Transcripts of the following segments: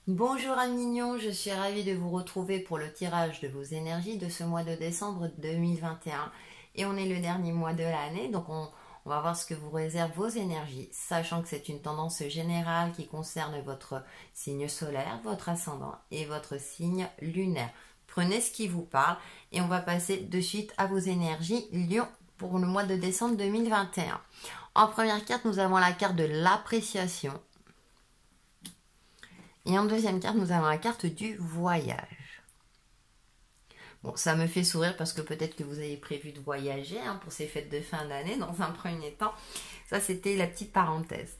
Bonjour amis mignons, je suis ravie de vous retrouver pour le tirage de vos énergies de ce mois de décembre 2021. Et on est le dernier mois de l'année, donc on va voir ce que vous réservent vos énergies, sachant que c'est une tendance générale qui concerne votre signe solaire, votre ascendant et votre signe lunaire. Prenez ce qui vous parle et on va passer de suite à vos énergies Lion pour le mois de décembre 2021. En première carte, nous avons la carte de l'appréciation. Et en deuxième carte, nous avons la carte du voyage. Bon, ça me fait sourire parce que peut-être que vous avez prévu de voyager pour ces fêtes de fin d'année dans un premier temps. Ça, c'était la petite parenthèse.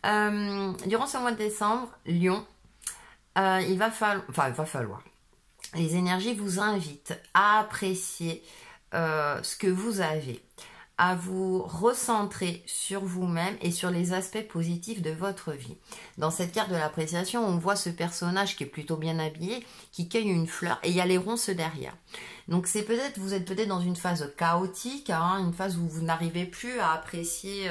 Durant ce mois de décembre, Lion, il va falloir. Les énergies vous invitent à apprécier ce que vous avez, à vous recentrer sur vous-même et sur les aspects positifs de votre vie. Dans cette carte de l'appréciation, on voit ce personnage qui est plutôt bien habillé, qui cueille une fleur et il y a les ronces derrière. Donc vous êtes peut-être dans une phase chaotique, une phase où vous n'arrivez plus à apprécier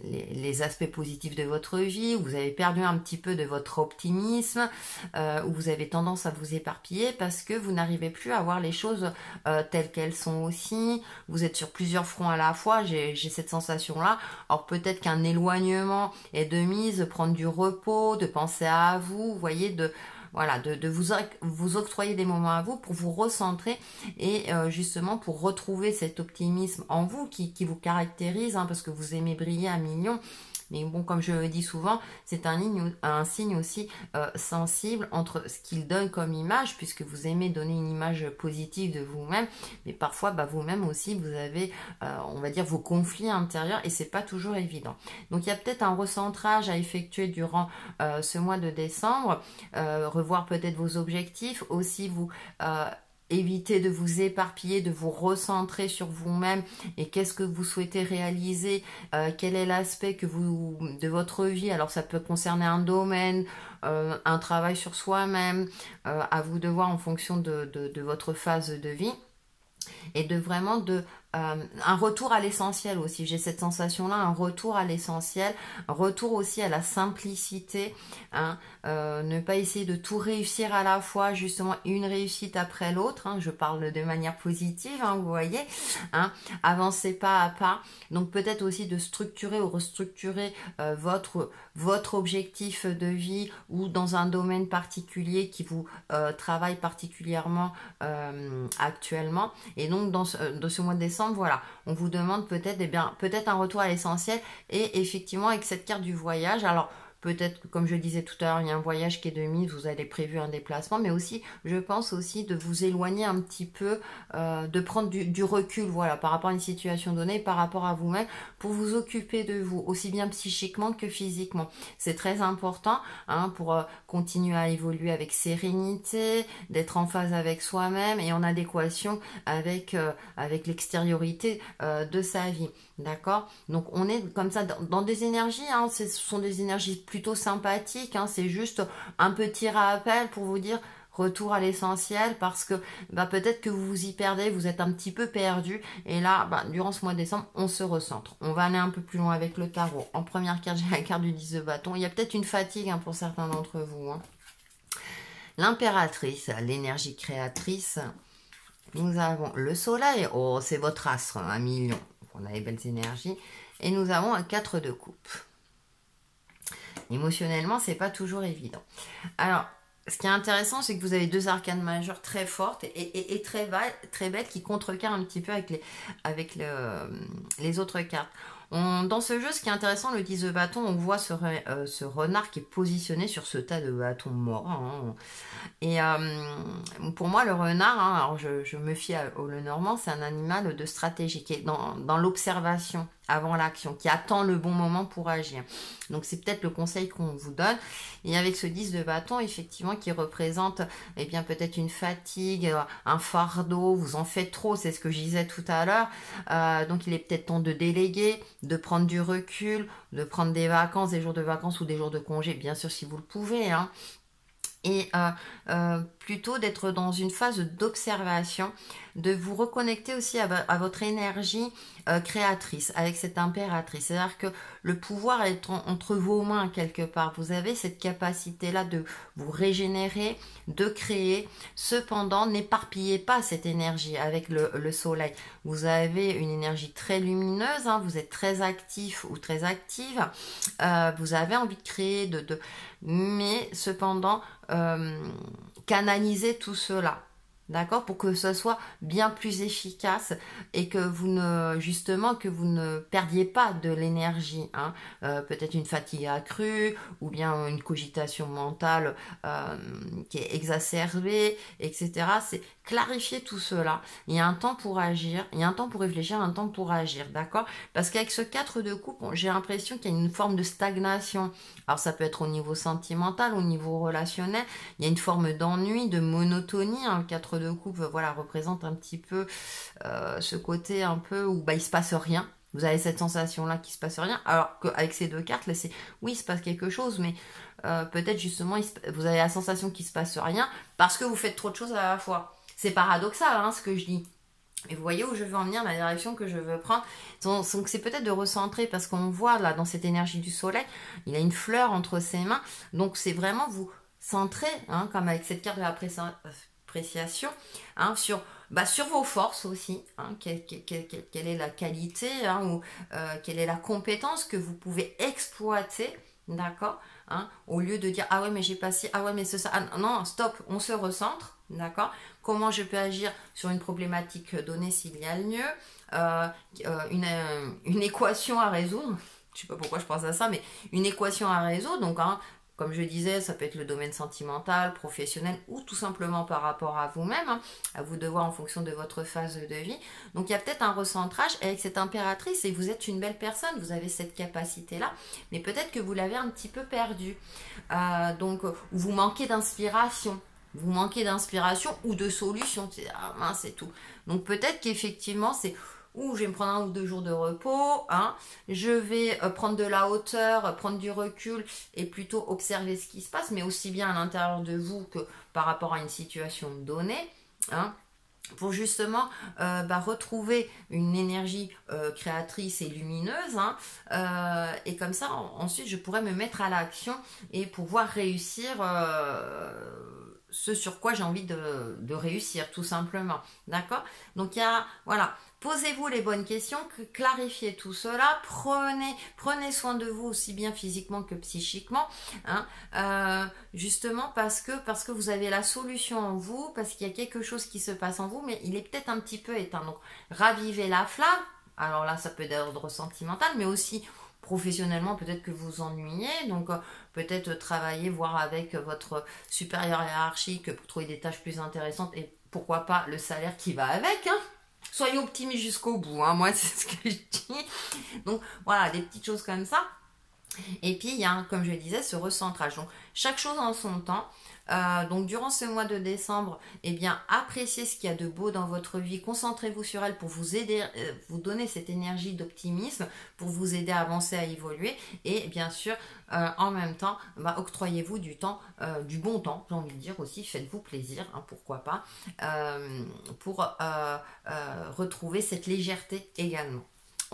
les aspects positifs de votre vie, où vous avez perdu un petit peu de votre optimisme, où vous avez tendance à vous éparpiller parce que vous n'arrivez plus à voir les choses telles qu'elles sont aussi. Vous êtes sur plusieurs fronts à la fois, j'ai cette sensation-là. Alors peut-être qu'un éloignement est de mise, prendre du repos, de penser à vous, vous voyez, de vous octroyer des moments à vous pour vous recentrer et justement pour retrouver cet optimisme en vous qui vous caractérise, parce que vous aimez briller à millions. Mais bon, comme je le dis souvent, c'est un signe aussi sensible entre ce qu'il donne comme image, puisque vous aimez donner une image positive de vous-même, mais parfois vous-même aussi, vous avez, on va dire, vos conflits intérieurs et c'est pas toujours évident. Donc il y a peut-être un recentrage à effectuer durant ce mois de décembre, revoir peut-être vos objectifs, aussi vous éviter de vous éparpiller, de vous recentrer sur vous-même et qu'est-ce que vous souhaitez réaliser, quel est l'aspect de votre vie. Alors ça peut concerner un domaine, un travail sur soi-même, à vous de voir en fonction de votre phase de vie. Et un retour à l'essentiel aussi. J'ai cette sensation-là, un retour à l'essentiel, un retour aussi à la simplicité. Ne pas essayer de tout réussir à la fois, justement une réussite après l'autre. Je parle de manière positive, vous voyez. Avancer pas à pas. Donc peut-être aussi de structurer ou restructurer votre objectif de vie ou dans un domaine particulier qui vous travaille particulièrement actuellement. Et donc dans ce mois de décembre, voilà, on vous demande peut-être un retour à l'essentiel et effectivement avec cette carte du voyage. Alors peut-être, comme je le disais tout à l'heure, il y a un voyage qui est de mise, vous avez prévu un déplacement, mais aussi, je pense aussi de vous éloigner un petit peu, de prendre du recul, voilà, par rapport à une situation donnée, par rapport à vous-même, pour vous occuper de vous, aussi bien psychiquement que physiquement. C'est très important, pour continuer à évoluer avec sérénité, d'être en phase avec soi-même et en adéquation avec l'extériorité de sa vie. D'accord? Donc on est comme ça dans des énergies, ce sont des énergies plutôt sympathiques, c'est juste un petit rappel pour vous dire retour à l'essentiel parce que peut-être que vous vous y perdez, vous êtes un petit peu perdu et là durant ce mois de décembre on se recentre. On va aller un peu plus loin avec le tarot. En première carte j'ai la carte du 10 de bâton, il y a peut-être une fatigue pour certains d'entre vous. L'impératrice, l'énergie créatrice. Nous avons le soleil, oh c'est votre astre, 1 million. On a les belles énergies. Et nous avons un 4 de coupe. Émotionnellement, c'est pas toujours évident. Alors, ce qui est intéressant, c'est que vous avez deux arcanes majeures très fortes et très belles qui contrecarrent un petit peu avec les autres cartes. Dans ce jeu, ce qui est intéressant, le 10 de bâton, on voit ce renard qui est positionné sur ce tas de bâtons morts. Et pour moi, le renard, alors je me fie au Lenormand, c'est un animal de stratégie qui est dans l'observation avant l'action, qui attend le bon moment pour agir. Donc c'est peut-être le conseil qu'on vous donne. Et avec ce 10 de bâton, effectivement, qui représente peut-être une fatigue, un fardeau, vous en faites trop, c'est ce que je disais tout à l'heure. Donc il est peut-être temps de déléguer, de prendre du recul, de prendre des vacances, des jours de vacances ou des jours de congé, bien sûr si vous le pouvez. et plutôt d'être dans une phase d'observation, de vous reconnecter aussi à votre énergie créatrice, avec cette impératrice. C'est-à-dire que le pouvoir est entre vos mains quelque part. Vous avez cette capacité-là de vous régénérer, de créer. Cependant, n'éparpillez pas cette énergie avec le soleil. Vous avez une énergie très lumineuse, hein, vous êtes très actif ou très active. Vous avez envie de créer, mais cependant, canaliser tout cela. D'accord, pour que ce soit bien plus efficace et que vous ne perdiez pas de l'énergie, hein. Peut-être une fatigue accrue ou bien une cogitation mentale qui est exacerbée, etc. C'est clarifier tout cela. Il y a un temps pour agir, il y a un temps pour réfléchir, un temps pour agir, d'accord? Parce qu'avec ce 4 de coupe, j'ai l'impression qu'il y a une forme de stagnation. Alors ça peut être au niveau sentimental, au niveau relationnel, il y a une forme d'ennui, de monotonie, hein. Le 4 de coupe, voilà, représente un petit peu ce côté un peu où il se passe rien. Vous avez cette sensation-là qu'il se passe rien, alors qu'avec ces deux cartes, là, oui, il se passe quelque chose, mais peut-être justement, vous avez la sensation qu'il se passe rien parce que vous faites trop de choses à la fois. C'est paradoxal, hein, ce que je dis. Et vous voyez où je veux en venir, la direction que je veux prendre. Donc c'est peut-être de recentrer, parce qu'on voit là, dans cette énergie du soleil, il a une fleur entre ses mains. Donc c'est vraiment vous centrer, hein, comme avec cette carte de l'appréciation, hein, sur vos forces aussi, hein, quelle est la qualité, hein, ou quelle est la compétence que vous pouvez exploiter, d'accord, hein, au lieu de dire ah ouais mais j'ai passé, ah ouais mais c'est ça, ah, non stop, on se recentre, d'accord, comment je peux agir sur une problématique donnée s'il y a le mieux, une équation à résoudre, je sais pas pourquoi je pense à ça, mais une équation à résoudre, donc hein, comme je disais, ça peut être le domaine sentimental, professionnel ou tout simplement par rapport à vous-même, hein, à vous de voir en fonction de votre phase de vie. Donc il y a peut-être un recentrage avec cette impératrice et vous êtes une belle personne, vous avez cette capacité-là, mais peut-être que vous l'avez un petit peu perdue. Donc vous manquez d'inspiration. Vous manquez d'inspiration ou de solution. Ah mince, c'est tout. Donc peut-être qu'effectivement, c'est je vais me prendre 1 ou 2 jours de repos, hein. Je vais prendre de la hauteur, prendre du recul et plutôt observer ce qui se passe, mais aussi bien à l'intérieur de vous que par rapport à une situation donnée, hein, pour justement retrouver une énergie créatrice et lumineuse, hein, et comme ça ensuite je pourrais me mettre à l'action et pouvoir réussir ce sur quoi j'ai envie de réussir tout simplement, d'accord. Donc il y a, voilà, posez-vous les bonnes questions, clarifiez tout cela, prenez soin de vous aussi bien physiquement que psychiquement, hein, justement parce que vous avez la solution en vous, parce qu'il y a quelque chose qui se passe en vous, mais il est peut-être un petit peu éteint. Donc ravivez la flamme. Alors là, ça peut être d'ordre sentimental, mais aussi professionnellement, peut-être que vous ennuyez, donc peut-être travailler, voir avec votre supérieur hiérarchique pour trouver des tâches plus intéressantes et pourquoi pas le salaire qui va avec, hein. Soyez optimistes jusqu'au bout, hein, moi c'est ce que je dis. Donc voilà, des petites choses comme ça. Et puis il y a, comme je le disais, ce recentrage. Donc chaque chose en son temps. Donc durant ce mois de décembre, eh bien appréciez ce qu'il y a de beau dans votre vie, concentrez-vous sur elle pour vous aider, vous donner cette énergie d'optimisme, pour vous aider à avancer, à évoluer, et bien sûr en même temps, octroyez-vous du temps, du bon temps, j'ai envie de dire aussi, faites-vous plaisir, hein, pourquoi pas, pour retrouver cette légèreté également.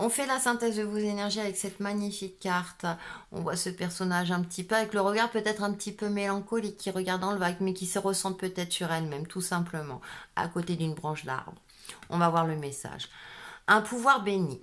On fait la synthèse de vos énergies avec cette magnifique carte. On voit ce personnage un petit peu avec le regard peut-être un petit peu mélancolique qui regarde dans le vague mais qui se ressent peut-être sur elle-même tout simplement à côté d'une branche d'arbre. On va voir le message. Un pouvoir béni.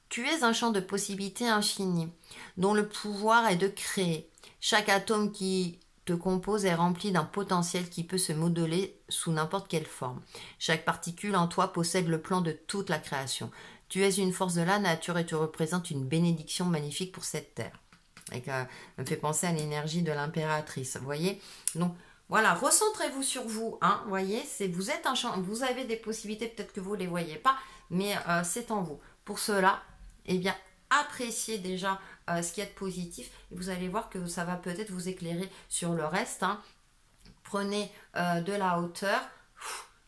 Tu es un champ de possibilités infinies dont le pouvoir est de créer. Chaque atome qui te compose est rempli d'un potentiel qui peut se modeler sous n'importe quelle forme. Chaque particule en toi possède le plan de toute la création. Tu es une force de la nature et tu représentes une bénédiction magnifique pour cette terre. Et ça me fait penser à l'énergie de l'impératrice, vous voyez. Donc voilà, recentrez-vous sur vous, hein, voyez, vous êtes un champ, vous avez des possibilités, peut-être que vous ne les voyez pas, mais c'est en vous. Pour cela, eh bien, appréciez déjà ce qu'il y a de positif et vous allez voir que ça va peut-être vous éclairer sur le reste, hein. Prenez de la hauteur.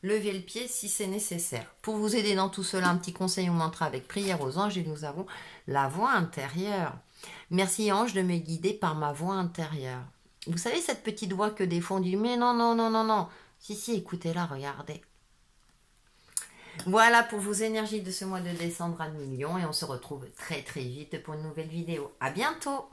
Levez le pied si c'est nécessaire. Pour vous aider dans tout cela, un petit conseil ou mantra avec prière aux anges et nous avons la voix intérieure. Merci ange de me guider par ma voix intérieure. Vous savez, cette petite voix que des fois on dit, mais non, non, non, non, non. Si, écoutez-la, regardez. Voilà pour vos énergies de ce mois de décembre à Million et on se retrouve très très vite pour une nouvelle vidéo. À bientôt!